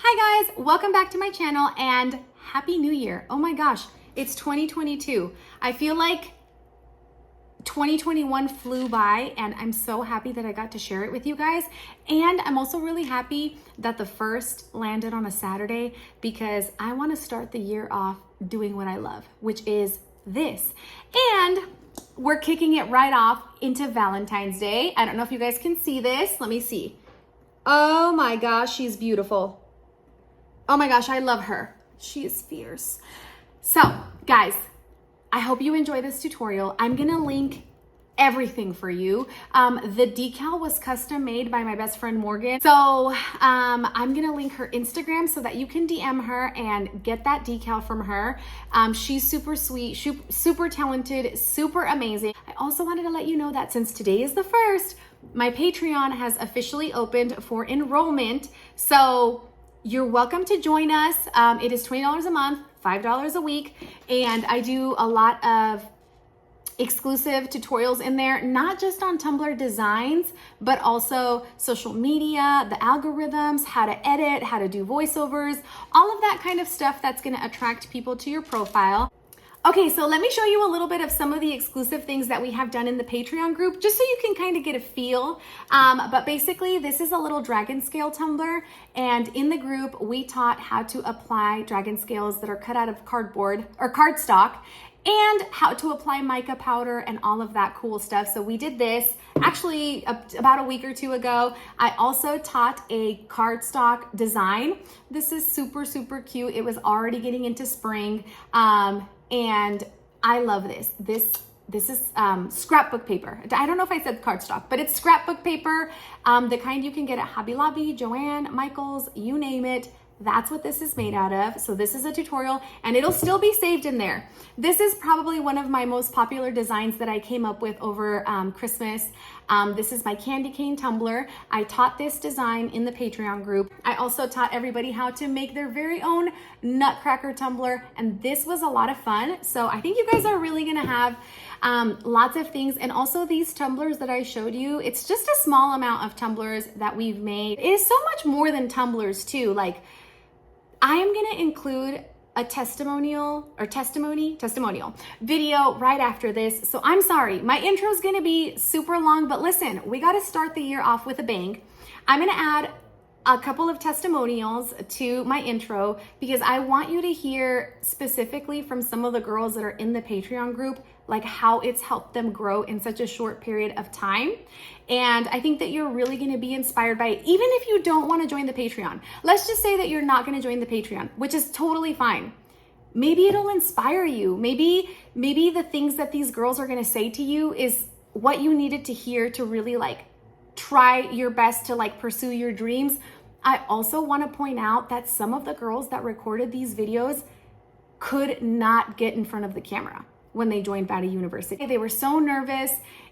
Hi guys, welcome back to my channel and Happy New Year. Oh my gosh, it's 2022. I feel like 2021 flew by and I'm so happy that I got to share it with you guys. And I'm also really happy that the first landed on a Saturday because I want to start the year off doing what I love, which is this. And we're kicking it right off into Valentine's Day. I don't know if you guys can see this. Let me see. Oh my gosh, she's beautiful. Oh my gosh, I love her. She is fierce. So guys, I hope you enjoy this tutorial. I'm gonna link everything for you. The decal was custom made by my best friend Morgan. So I'm gonna link her Instagram so that you can DM her and get that decal from her. She's super sweet, super talented, super amazing. I also wanted to let you know that since today is the 1st, my Patreon has officially opened for enrollment. So you're welcome to join us. It is $20 a month, $5 a week, and I do a lot of exclusive tutorials in there, not just on Tumbler designs, but also social media, the algorithms, how to edit, how to do voiceovers, all of that kind of stuff that's gonna attract people to your profile. Okay, so let me show you a little bit of some of the exclusive things that we have done in the Patreon group, just so you can kind of get a feel. But basically, this is a little dragon scale tumbler, and in the group, we taught how to apply dragon scales that are cut out of cardboard or cardstock, and how to apply mica powder and all of that cool stuff. So we did this actually about a week or two ago. I also taught a cardstock design. This is super, super cute. It was already getting into spring. And I love this. This is scrapbook paper. I don't know if I said cardstock, but it's scrapbook paper, the kind you can get at Hobby Lobby, Joann, Michaels, you name it. That's what this is made out of. So this is a tutorial and it'll still be saved in there. This is probably one of my most popular designs that I came up with over Christmas. This is my candy cane tumbler. I taught this design in the Patreon group. I also taught everybody how to make their very own nutcracker tumbler, and this was a lot of fun. So I think you guys are really gonna have lots of things. And also these tumblers that I showed you, it's just a small amount of tumblers that we've made. It is so much more than tumblers too. Like, I am gonna include a testimonial video right after this. So I'm sorry, my intro is gonna be super long, but listen, we gotta start the year off with a bang. I'm gonna add a couple of testimonials to my intro because I want you to hear specifically from some of the girls that are in the Patreon group, like how it's helped them grow in such a short period of time. And I think that you're really gonna be inspired by it, even if you don't wanna join the Patreon. Let's just say that you're not gonna join the Patreon, which is totally fine. Maybe it'll inspire you. Maybe the things that these girls are gonna say to you is what you needed to hear to really like try your best to like pursue your dreams. I also wanna point out that some of the girls that recorded these videos could not get in front of the camera when they joined Baddie University. They were so nervous,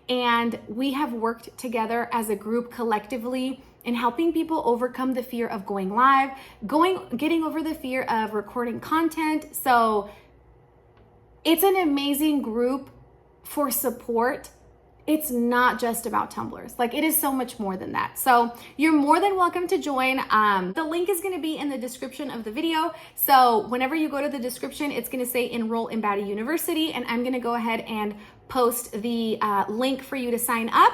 and we have worked together as a group collectively in helping people overcome the fear of going live, getting over the fear of recording content. So it's an amazing group for support. It's not just about tumblers. Like, it is so much more than that. So you're more than welcome to join. The link is gonna be in the description of the video. So whenever you go to the description, it's gonna say enroll in Baddie University, and I'm gonna go ahead and post the link for you to sign up.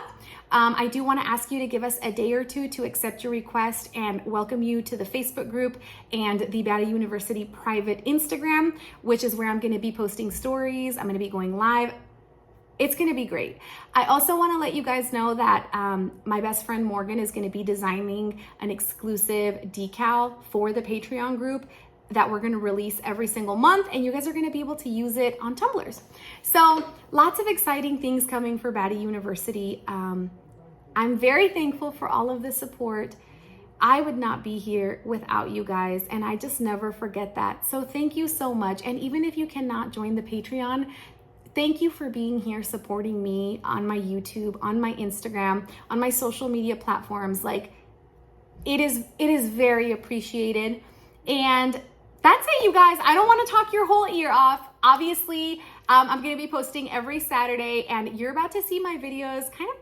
I do wanna ask you to give us a day or two to accept your request and welcome you to the Facebook group and the Baddie University private Instagram, which is where I'm gonna be posting stories. I'm gonna be going live. It's gonna be great. I also wanna let you guys know that my best friend Morgan is gonna be designing an exclusive decal for the Patreon group that we're gonna release every single month, and you guys are gonna be able to use it on tumblers. So lots of exciting things coming for Baddie University. I'm very thankful for all of the support. I would not be here without you guys, and I just never forget that. So thank you so much. And even if you cannot join the Patreon, thank you for being here supporting me on my YouTube, on my Instagram, on my social media platforms. Like, it is very appreciated. And that's it, you guys. I don't want to talk your whole ear off. Obviously, I'm going to be posting every Saturday, and you're about to see my videos kind of,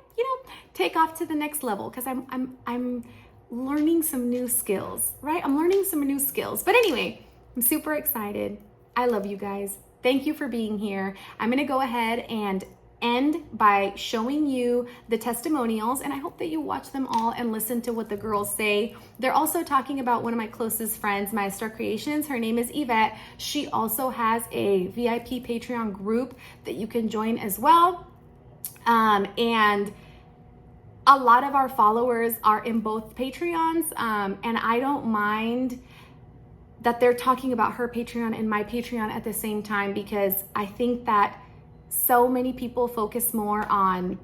take off to the next level, because I'm learning some new skills, right? I'm learning some new skills. But anyway, I'm super excited. I love you guys. Thank you for being here. I'm gonna go ahead and end by showing you the testimonials, and I hope that you watch them all and listen to what the girls say. They're also talking about one of my closest friends, Maestra Creations. Her name is Yvette. She also has a VIP Patreon group that you can join as well. And a lot of our followers are in both Patreons, and I don't mind that they're talking about her Patreon and my Patreon at the same time, because I think that so many people focus more on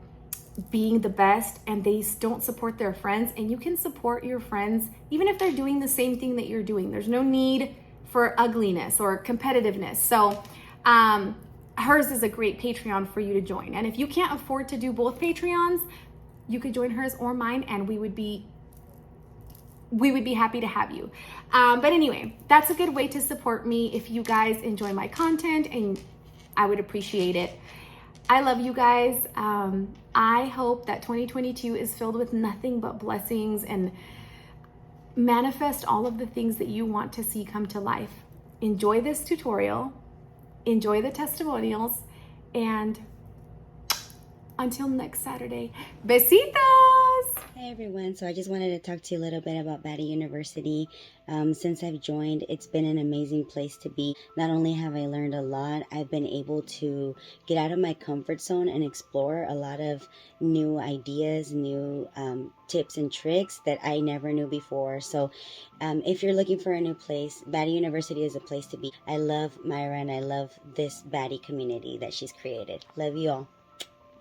being the best and they don't support their friends. And you can support your friends even if they're doing the same thing that you're doing. There's no need for ugliness or competitiveness. So hers is a great Patreon for you to join. And if you can't afford to do both Patreons, you could join hers or mine, and we would be happy to have you. But anyway, that's a good way to support me if you guys enjoy my content, and I would appreciate it. I love you guys. I hope that 2022 is filled with nothing but blessings, and manifest all of the things that you want to see come to life. Enjoy this tutorial, enjoy the testimonials, and until next Saturday, besitos! Hey everyone, so I just wanted to talk to you a little bit about Baddie University. Since I've joined, it's been an amazing place to be. Not only have I learned a lot, I've been able to get out of my comfort zone and explore a lot of new ideas, new tips and tricks that I never knew before. So if you're looking for a new place, Baddie University is a place to be. I love Myra and I love this Baddie community that she's created. Love you all.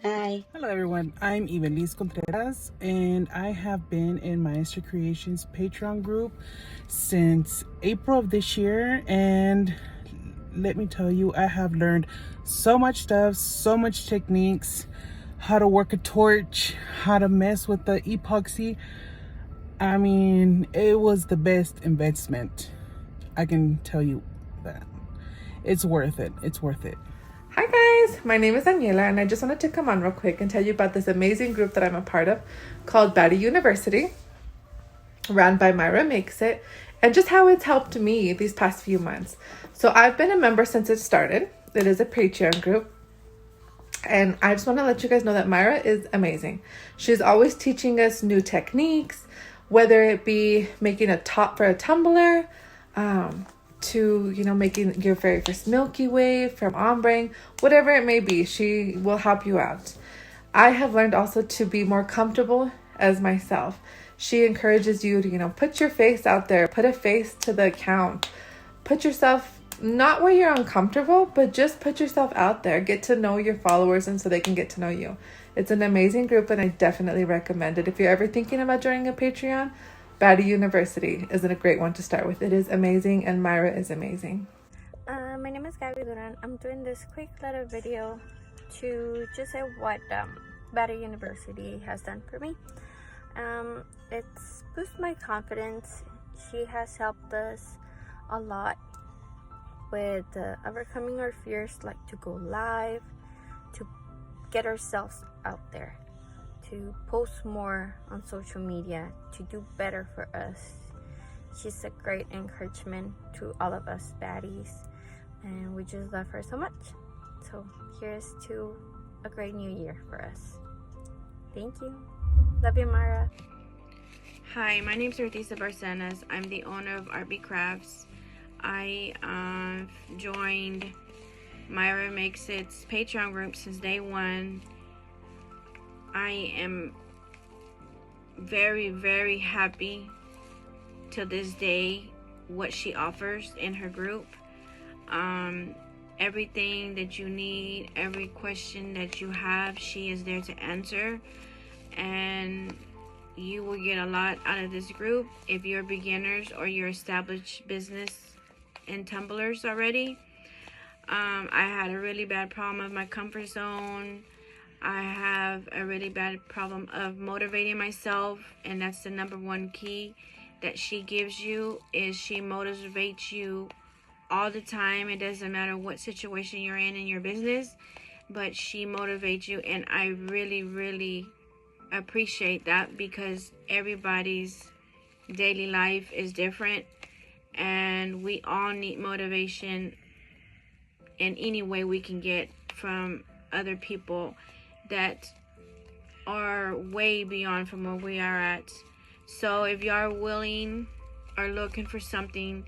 Hi. Hello everyone, I'm Ibelis Contreras and I have been in Maestra Creations Patreon group since April of this year, and let me tell you, I have learned so much stuff, so much techniques, how to work a torch, how to mess with the epoxy. I mean, it was the best investment. I can tell you that. It's worth it. It's worth it. Hi guys, my name is Daniela, and I just wanted to come on real quick and tell you about this amazing group that I'm a part of called Baddie University, run by Mayramakesit, and just how it's helped me these past few months. So I've been a member since it started. It is a Patreon group, and I just want to let you guys know that Myra is amazing. She's always teaching us new techniques, whether it be making a top for a tumbler, to, you know, making your very first Milky Way from ombre, whatever it may be, she will help you out. I have learned also to be more comfortable as myself. She encourages you to, you know, put your face out there, put a face to the account, put yourself not where you're uncomfortable, but just put yourself out there, get to know your followers, and so they can get to know you. It's an amazing group, and I definitely recommend it. If you're ever thinking about joining a Patreon, Baddie University is a great one to start with. It is amazing, and Myra is amazing. My name is Gabby Duran. I'm doing this quick little video to just say what Baddie University has done for me. It's boosted my confidence. She has helped us a lot with overcoming our fears, like to go live, to get ourselves out there, to post more on social media, to do better for us. She's a great encouragement to all of us baddies, and we just love her so much. So here's to a great new year for us. Thank you. Love you, Mara. Hi, my name is Ortiza Barcenas. I'm the owner of RB Crafts. I joined Mayramakesit's Patreon group since day one. I am very, very happy to this day what she offers in her group. Everything that you need, every question that you have, she is there to answer, and you will get a lot out of this group if you're beginners or you're established business in tumblers already. I had a really bad problem of my comfort zone. I have a really bad problem of motivating myself, and that's the number one key that she gives you, is she motivates you all the time. It doesn't matter what situation you're in your business, but she motivates you, and I really, really appreciate that, because everybody's daily life is different, and we all need motivation in any way we can get from other people that are way beyond from where we are at. So if you are willing or looking for something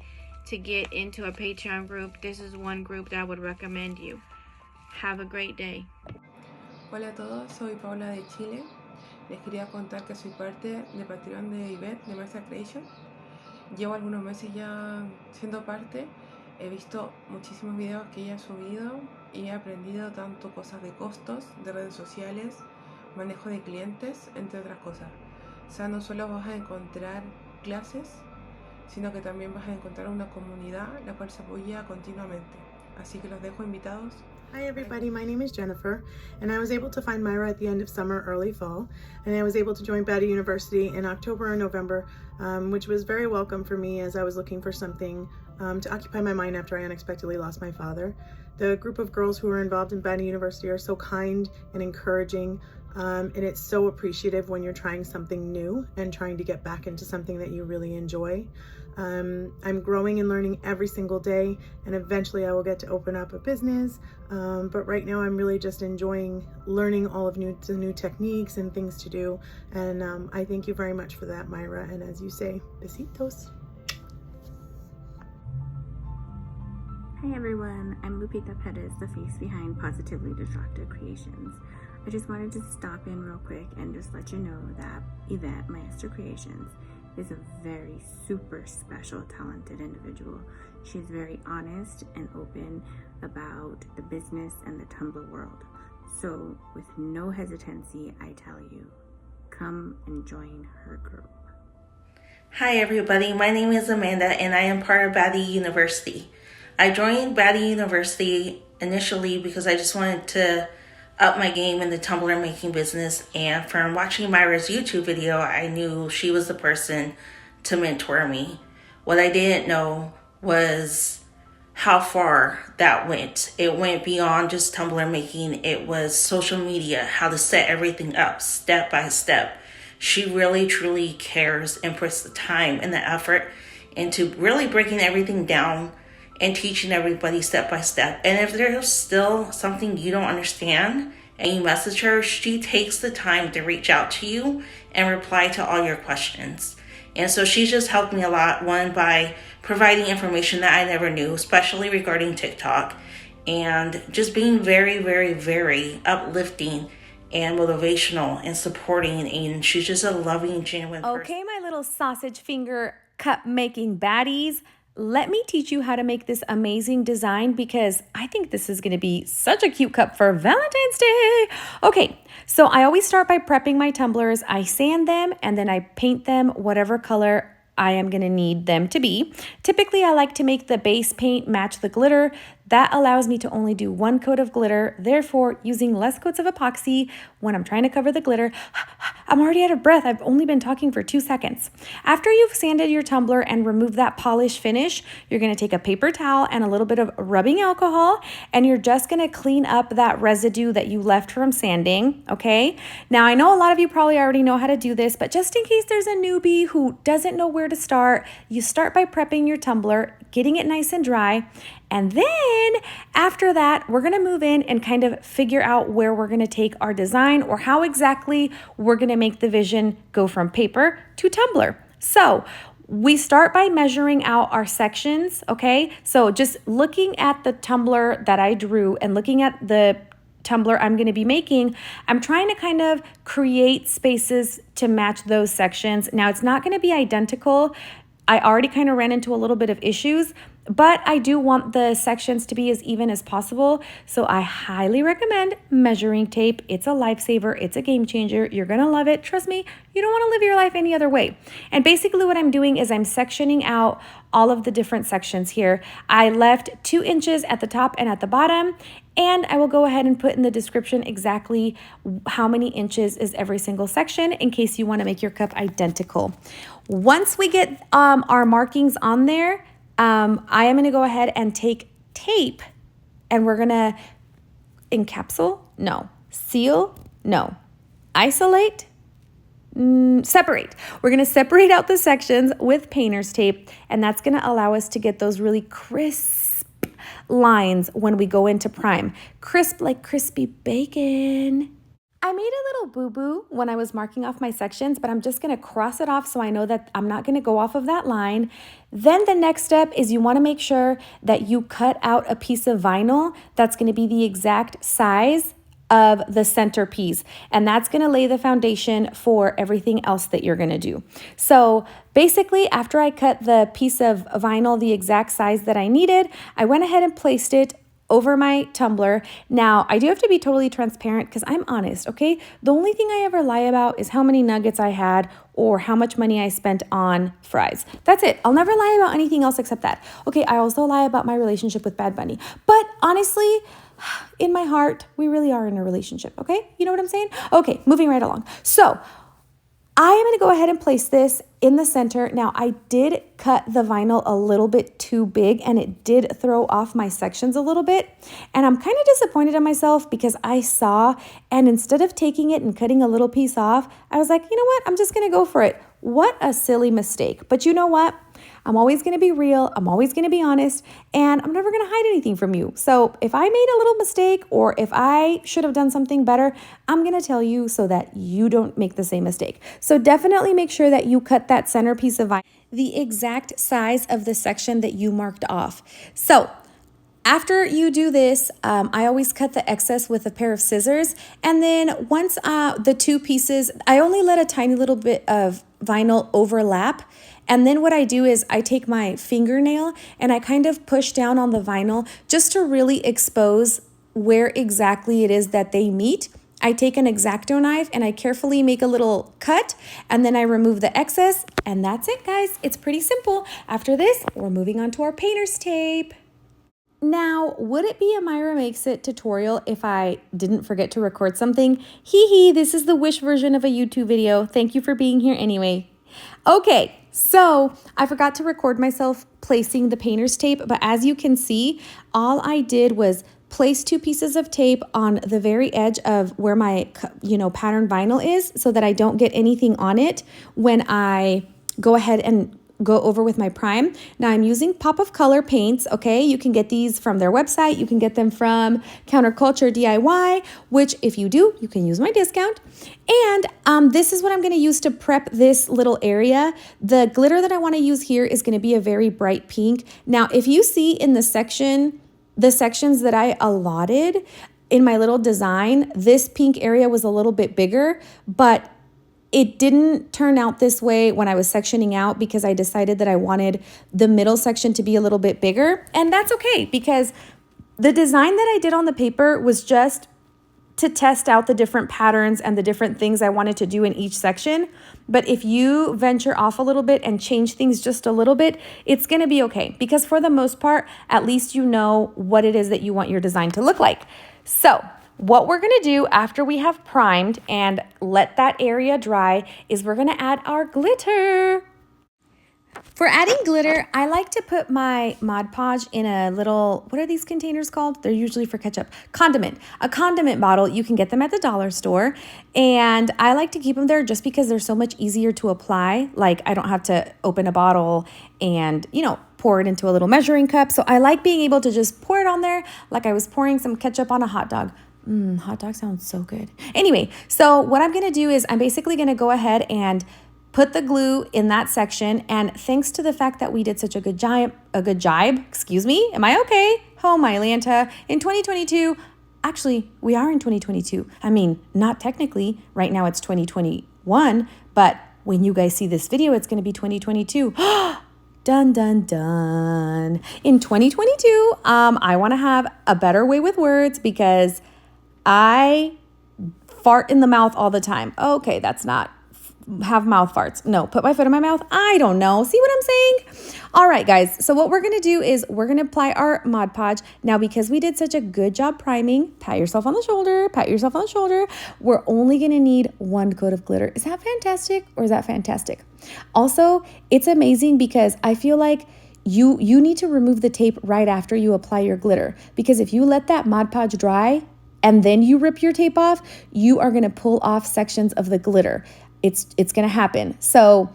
to get into a Patreon group, this is one group that I would recommend you. Have a great day. Hola a todos, soy Paula de Chile. Les quería contar que soy parte de Patreon de Ivette de Maestra Creation. Llevo algunos meses ya siendo parte. He visto muchísimos videos que ella ha subido y he aprendido tanto cosas de costos, de redes sociales, manejo de clientes, entre otras cosas. O sea, no solo vas a encontrar clases, sino que también vas a encontrar una comunidad la cual se apoya continuamente. Así que los dejo invitados. Hi everybody, my name is Jennifer, and I was able to find Myra at the end of summer, early fall, and I was able to join Baddie University in October and November, which was very welcome for me as I was looking for something to occupy my mind after I unexpectedly lost my father. The group of girls who are involved in Baddie University are so kind and encouraging, and it's so appreciative when you're trying something new and trying to get back into something that you really enjoy. I'm growing and learning every single day, and eventually I will get to open up a business, but right now I'm really just enjoying learning all of the new techniques and things to do, and I thank you very much for that, Myra, and as you say, besitos. Hi everyone, I'm Lupita Perez, the face behind Positively Distracted Creations. I just wanted to stop in real quick and just let you know that Yvette, Maestra Creations, is a very super special, talented individual. She's very honest and open about the business and the Tumbler world. So with no hesitancy, I tell you, come and join her group. Hi everybody, my name is Amanda and I am part of Baddie University. I joined Baddie University initially because I just wanted to up my game in the Tumbler making business, and from watching Myra's YouTube video, I knew she was the person to mentor me. What I didn't know was how far that went. It went beyond just Tumbler making. It was social media, how to set everything up step by step. She really truly cares and puts the time and the effort into really breaking everything down and teaching everybody step by step. And if there's still something you don't understand and you message her, she takes the time to reach out to you and reply to all your questions. And so she's just helped me a lot, one, by providing information that I never knew, especially regarding TikTok, and just being very, very, very uplifting and motivational and supporting. And she's just a loving, genuine person. Okay, my little sausage finger cup making baddies. Let me teach you how to make this amazing design because I think this is going to be such a cute cup for Valentine's Day. Okay, so I always start by prepping my tumblers. I sand them and then I paint them whatever color I am going to need them to be. Typically, I like to make the base paint match the glitter. That allows me to only do one coat of glitter, therefore using less coats of epoxy when I'm trying to cover the glitter. I'm already out of breath. I've only been talking for 2 seconds. After you've sanded your tumbler and removed that polish finish, you're going to take a paper towel and a little bit of rubbing alcohol, and you're just going to clean up that residue that you left from sanding, okay? Now, I know a lot of you probably already know how to do this, but just in case there's a newbie who doesn't know where to start, you start by prepping your tumbler, getting it nice and dry, and then after that, we're gonna move in and kind of figure out where we're gonna take our design or how exactly we're gonna make the vision go from paper to tumbler. So we start by measuring out our sections, okay? So just looking at the tumbler that I drew and looking at the tumbler I'm going to be making, I'm trying to kind of create spaces to match those sections. Now, it's not going to be identical. I already kind of ran into a little bit of issues, but I do want the sections to be as even as possible. So I highly recommend measuring tape. It's a lifesaver. It's a game changer. You're going to love it. Trust me, you don't want to live your life any other way. And basically what I'm doing is I'm sectioning out all of the different sections here. I left 2 inches at the top and at the bottom, and I will go ahead and put in the description exactly how many inches is every single section in case you want to make your cup identical. Once we get our markings on there, I am going to go ahead and take tape and we're going to encapsulate, no, seal, no, isolate, separate. We're going to separate out the sections with painter's tape, and that's going to allow us to get those really crisp lines when we go into prime. Crisp like crispy bacon. I made a little boo-boo when I was marking off my sections, but I'm just going to cross it off so I know that I'm not going to go off of that line. Then the next step is you want to make sure that you cut out a piece of vinyl that's going to be the exact size of the centerpiece, and that's going to lay the foundation for everything else that you're going to do. So basically, after I cut the piece of vinyl the exact size that I needed, I went ahead and placed it over my tumbler. Now, I do have to be totally transparent because I'm honest, okay? The only thing I ever lie about is how many nuggets I had or how much money I spent on fries. That's it. I'll never lie about anything else except that. Okay, I also lie about my relationship with Bad Bunny. But honestly, in my heart, we really are in a relationship, okay? You know what I'm saying? Okay, moving right along. So I am going to go ahead and place this in the center. Now, I did cut the vinyl a little bit too big, and it did throw off my sections a little bit. And I'm kind of disappointed in myself because I saw, and instead of taking it and cutting a little piece off, I was like, you know what? I'm just going to go for it. What a silly mistake. But you know what? I'm always going to be real. I'm always going to be honest, and I'm never going to hide anything from you. So if I made a little mistake or if I should have done something better, I'm going to tell you so that you don't make the same mistake. So definitely make sure that you cut that centerpiece of vinyl the exact size of the section that you marked off. So after you do this, I always cut the excess with a pair of scissors. And then once the two pieces, I only let a tiny little bit of vinyl overlap. And then what I do is I take my fingernail and I kind of push down on the vinyl just to really expose where exactly it is that they meet. I take an X-Acto knife and I carefully make a little cut, and then I remove the excess, and that's it, guys. It's pretty simple. After this, we're moving on to our painter's tape. Now, would it be a Mayramakesit tutorial if I didn't forget to record something? Hee hee, this is the wish version of a YouTube video. Thank you for being here anyway. Okay, so I forgot to record myself placing the painter's tape, but as you can see, all I did was place two pieces of tape on the very edge of where my, pattern vinyl is so that I don't get anything on it when I go ahead and go over with my prime. Now I'm using Pop of Color paints, okay? You can get these from their website. You can get them from Counterculture DIY, which if you do, you can use my discount. And this is what I'm gonna use to prep this little area. The glitter that I wanna use here is gonna be a very bright pink. Now, if you see in the sections that I allotted in my little design, this pink area was a little bit bigger, but it didn't turn out this way when I was sectioning out because I decided that I wanted the middle section to be a little bit bigger. And that's okay because the design that I did on the paper was just to test out the different patterns and the different things I wanted to do in each section. But if you venture off a little bit and change things just a little bit, it's gonna be okay because for the most part, at least you know what it is that you want your design to look like. So what we're gonna do after we have primed and let that area dry is we're gonna add our glitter. For adding glitter, I like to put my Mod Podge in a little, what are these containers called? They're usually for ketchup. Condiment. A condiment bottle. You can get them at the dollar store. And I like to keep them there just because they're so much easier to apply. Like I don't have to open a bottle and, pour it into a little measuring cup. So I like being able to just pour it on there like I was pouring some ketchup on a hot dog. Hot dog sounds so good. Anyway, so what I'm gonna do is I'm basically gonna go ahead and put the glue in that section. And thanks to the fact that we did such a good jibe, excuse me, am I okay? Oh, my Lanta. In 2022, actually, we are in 2022. I mean, not technically, right now it's 2021, but when you guys see this video, it's gonna be 2022. Dun, dun, dun. In 2022, I wanna have a better way with words because I fart in the mouth all the time. Okay, that's not have mouth farts. No, put my foot in my mouth. I don't know. See what I'm saying? All right, guys. So what we're going to do is we're going to apply our Mod Podge. Now, because we did such a good job priming, pat yourself on the shoulder, pat yourself on the shoulder. We're only going to need one coat of glitter. Is that fantastic or is that fantastic? Also, it's amazing because I feel like you need to remove the tape right after you apply your glitter, because if you let that Mod Podge dry and then you rip your tape off, you are going to pull off sections of the glitter. it's going to happen. So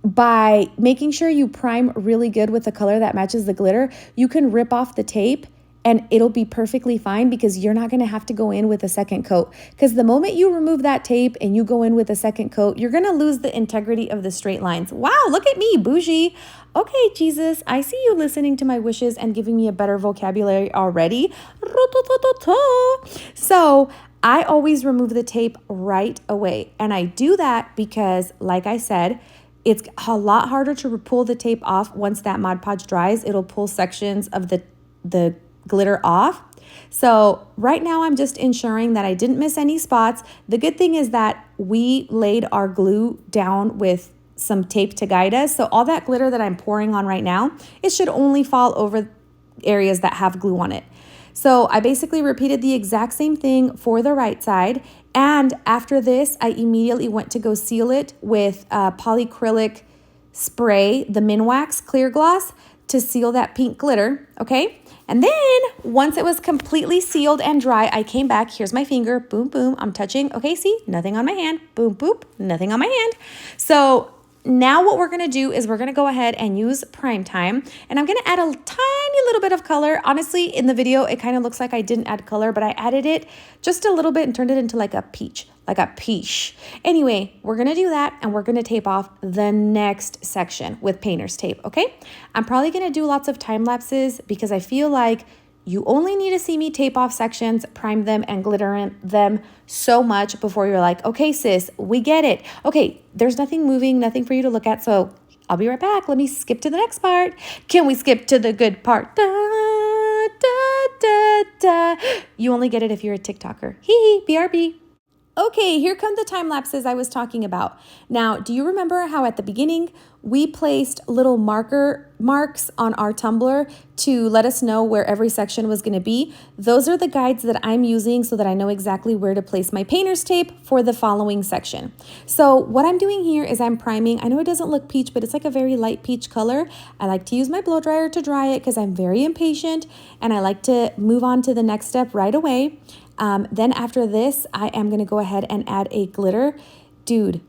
by making sure you prime really good with the color that matches the glitter, you can rip off the tape and it'll be perfectly fine because you're not going to have to go in with a second coat. Because the moment you remove that tape and you go in with a second coat, you're going to lose the integrity of the straight lines. Wow, look at me, bougie. Okay, Jesus, I see you listening to my wishes and giving me a better vocabulary already. So I always remove the tape right away. And I do that because, like I said, it's a lot harder to pull the tape off once that Mod Podge dries. It'll pull sections of the glitter off. So right now I'm just ensuring that I didn't miss any spots. The good thing is that we laid our glue down with some tape to guide us. So all that glitter that I'm pouring on right now, it should only fall over areas that have glue on it. So I basically repeated the exact same thing for the right side. And after this, I immediately went to go seal it with polyacrylic spray, the Minwax clear gloss, to seal that pink glitter, okay? And then once it was completely sealed and dry, I came back. Here's my finger. Boom, boom. I'm touching. Okay, see? Nothing on my hand. Boom, boop. Nothing on my hand. So now what we're going to do is we're going to go ahead and use Prime Time. And I'm going to add a tiny little bit of color. Honestly, in the video, it kind of looks like I didn't add color, but I added it just a little bit and turned it into like a peach. Like a peach. Anyway, we're going to do that and we're going to tape off the next section with painter's tape, okay? I'm probably going to do lots of time lapses because I feel like you only need to see me tape off sections, prime them, and glitter them so much before you're like, okay, sis, we get it. Okay, there's nothing moving, nothing for you to look at, so I'll be right back. Let me skip to the next part. Can we skip to the good part? Da, da, da, da. You only get it if you're a TikToker. Hee hee, BRB. Okay, here come the time lapses I was talking about. Now, do you remember how at the beginning we placed little marks on our tumbler to let us know where every section was going to be? Those are the guides that I'm using so that I know exactly where to place my painter's tape for the following section. So what I'm doing here is I'm priming. I know it doesn't look peach, but it's like a very light peach color. I like to use my blow dryer to dry it because I'm very impatient and I like to move on to the next step right away. Then after this, I am going to go ahead and add a glitter. Dude,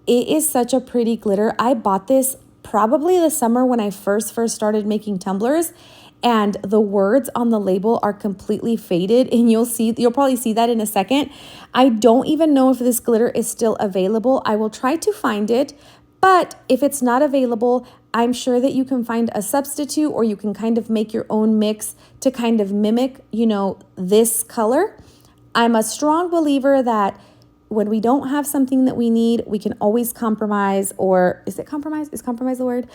it is such a pretty glitter. I bought this probably the summer when I first started making tumblers, and the words on the label are completely faded, and you'll probably see that in a second. I don't even know if this glitter is still available. I will try to find it, but if it's not available, I'm sure that you can find a substitute or you can kind of make your own mix to kind of mimic, you know, this color. I'm a strong believer that when we don't have something that we need, we can always compromise, or is it compromise? Is compromise the word?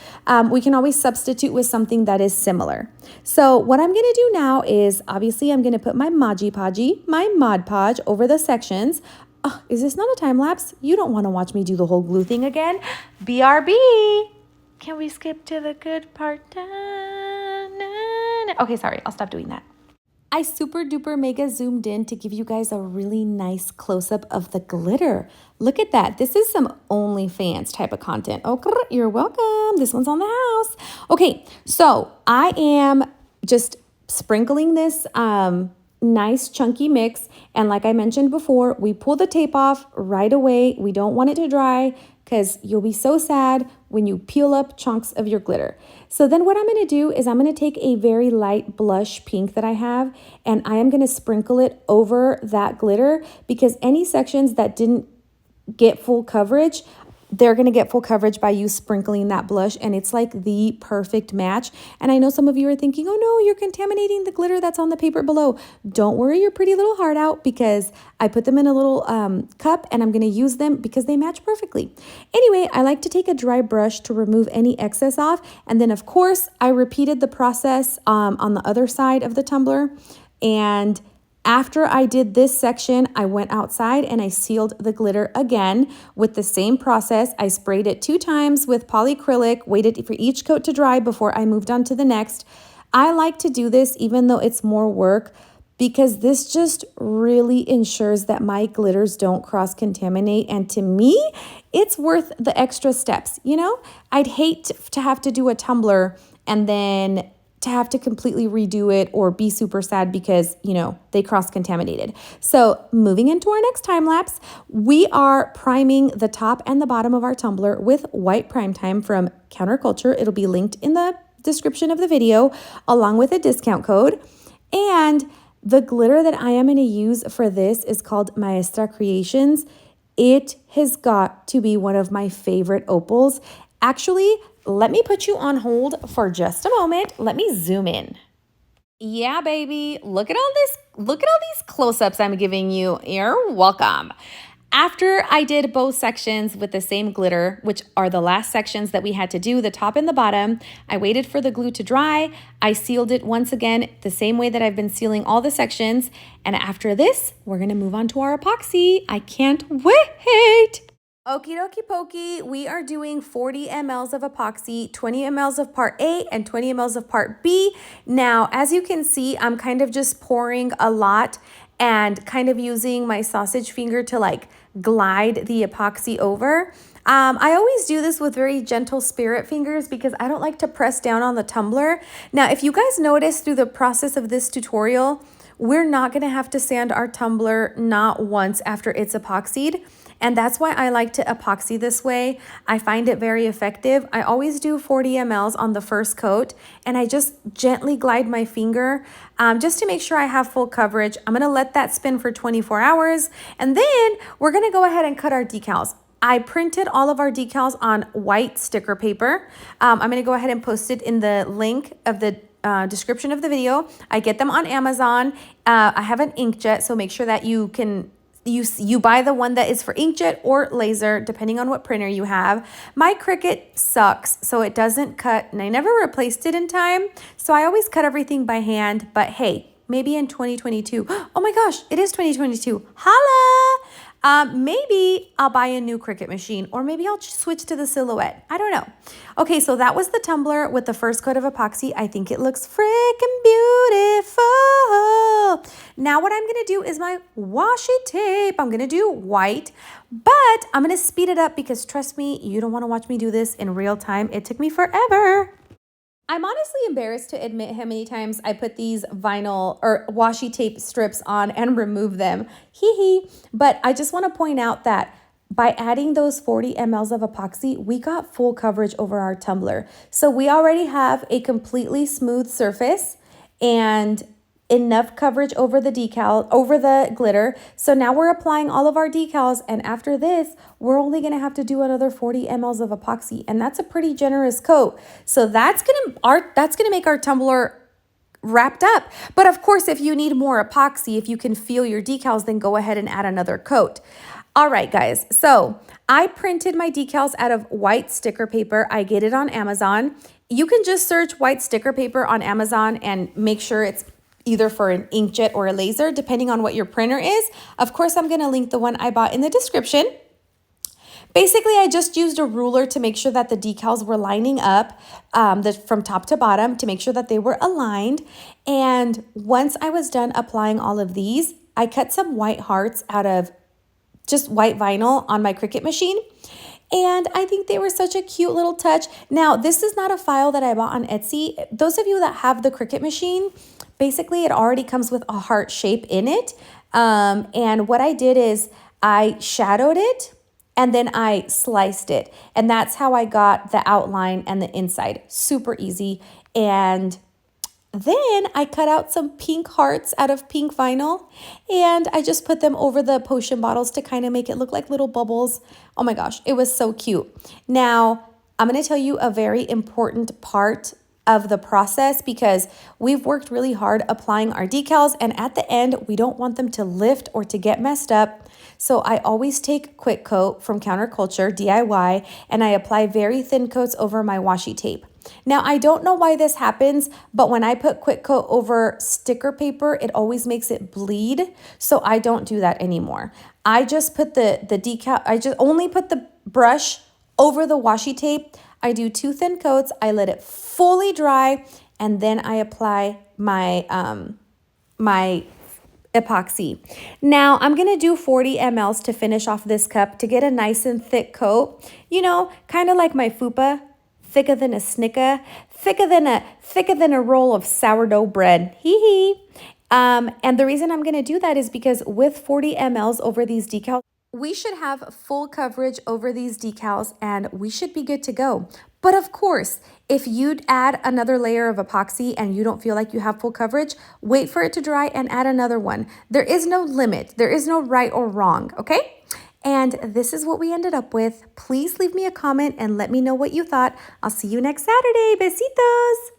We can always substitute with something that is similar. So what I'm going to do now is obviously I'm going to put my Mod Podge over the sections. Oh, is this not a time lapse? You don't want to watch me do the whole glue thing again. BRB. Can we skip to the good part? Okay, sorry. I'll stop doing that. I super duper mega zoomed in to give you guys a really nice close-up of the glitter. Look at that. This is some OnlyFans type of content. Oh, you're welcome. This one's on the house. Okay, so I am just sprinkling this nice chunky mix. And like I mentioned before, we pull the tape off right away. We don't want it to dry because you'll be so sad when you peel up chunks of your glitter. So then what I'm going to do is I'm going to take a very light blush pink that I have, and I am going to sprinkle it over that glitter, because any sections that didn't get full coverage, they're going to get full coverage by you sprinkling that blush, and it's like the perfect match. And I know some of you are thinking, oh no, you're contaminating the glitter that's on the paper below. Don't worry your pretty little heart out, because I put them in a little cup and I'm going to use them because they match perfectly. Anyway, I like to take a dry brush to remove any excess off. And then of course, I repeated the process on the other side of the tumbler. And after I did this section, I went outside and I sealed the glitter again with the same process. I sprayed it 2 times with polyacrylic, waited for each coat to dry before I moved on to the next. I like to do this even though it's more work, because this just really ensures that my glitters don't cross-contaminate. And to me, it's worth the extra steps, you know? I'd hate to have to do a tumbler and then to have to completely redo it or be super sad because, you know, they cross-contaminated. So moving into our next time lapse, we are priming the top and the bottom of our tumbler with white prime time from Counterculture. It'll be linked in the description of the video along with a discount code. And the glitter that I am going to use for this is called Maestra Creations. It has got to be one of my favorite opals. Actually, let me put you on hold for just a moment. Let me zoom in. Yeah, baby. Look at all this. Look at all these close-ups I'm giving you. You're welcome. After I did both sections with the same glitter, which are the last sections that we had to do, the top and the bottom, I waited for the glue to dry. I sealed it once again the same way that I've been sealing all the sections. And after this, we're going to move on to our epoxy. I can't wait. Okie dokie pokey, we are doing 40 mLs of epoxy, 20 mLs of part A and 20 mLs of part B. Now, as you can see, I'm kind of just pouring a lot and kind of using my sausage finger to like glide the epoxy over. I always do this with very gentle spirit fingers because I don't like to press down on the tumbler. Now, if you guys notice through the process of this tutorial, we're not gonna have to sand our tumbler not once after it's epoxied. And that's why I like to epoxy this way. I find it very effective. I always do 40 mLs on the first coat and I just gently glide my finger just to make sure I have full coverage. I'm gonna let that spin for 24 hours and then we're gonna go ahead and cut our decals. I printed all of our decals on white sticker paper. I'm gonna go ahead and post it in the link of the description of the video. I get them on Amazon. I have an inkjet, so make sure that you buy the one that is for inkjet or laser, depending on what printer you have. My Cricut sucks, so it doesn't cut, and I never replaced it in time, so I always cut everything by hand. But hey, maybe in 2022, oh my gosh, it is 2022, holla! Maybe I'll buy a new Cricut machine, or maybe I'll switch to the Silhouette. I don't know. Okay, so that was the tumbler with the first coat of epoxy. I think it looks freaking beautiful. Now what I'm gonna do is my washi tape. I'm gonna do white, but I'm gonna speed it up because trust me, you don't wanna watch me do this in real time. It took me forever. I'm honestly embarrassed to admit how many times I put these vinyl or washi tape strips on and remove them. Hee hee. But I just want to point out that by adding those 40 mLs of epoxy, we got full coverage over our tumbler. So we already have a completely smooth surface and enough coverage over the decal, over the glitter. So now we're applying all of our decals, and after this, we're only gonna have to do another 40 mLs of epoxy, and that's a pretty generous coat. So that's gonna make our tumbler wrapped up. But of course, if you need more epoxy, if you can feel your decals, then go ahead and add another coat. All right, guys, so I printed my decals out of white sticker paper. I get it on Amazon. You can just search white sticker paper on Amazon and make sure it's either for an inkjet or a laser, depending on what your printer is. Of course, I'm gonna link the one I bought in the description. Basically, I just used a ruler to make sure that the decals were lining up from top to bottom to make sure that they were aligned. And once I was done applying all of these, I cut some white hearts out of just white vinyl on my Cricut machine. And I think they were such a cute little touch. Now, this is not a file that I bought on Etsy. Those of you that have the Cricut machine, basically it already comes with a heart shape in it. And what I did is I shadowed it and then I sliced it. And that's how I got the outline and the inside. Super easy. And then I cut out some pink hearts out of pink vinyl and I just put them over the potion bottles to kind of make it look like little bubbles. Oh my gosh, it was so cute. Now, I'm going to tell you a very important part of the process because we've worked really hard applying our decals, and at the end, we don't want them to lift or to get messed up. So I always take Quick Coat from Counterculture DIY and I apply very thin coats over my washi tape. Now, I don't know why this happens, but when I put Quick Coat over sticker paper, it always makes it bleed. So I don't do that anymore. I just put the decal, I just only put the brush over the washi tape. I do 2 thin coats. I let it fully dry, and then I apply my my epoxy. Now, I'm going to do 40 mLs to finish off this cup to get a nice and thick coat. You know, kind of like my fupa, thicker than a snicker, thicker than a thicker than a roll of sourdough bread. Hee hee. And the reason I'm going to do that is because with 40 mLs over these decals, we should have full coverage over these decals and we should be good to go. But of course, if you'd add another layer of epoxy and you don't feel like you have full coverage, wait for it to dry and add another one. There is no limit. There is no right or wrong, okay? And this is what we ended up with. Please leave me a comment and let me know what you thought. I'll see you next Saturday. Besitos!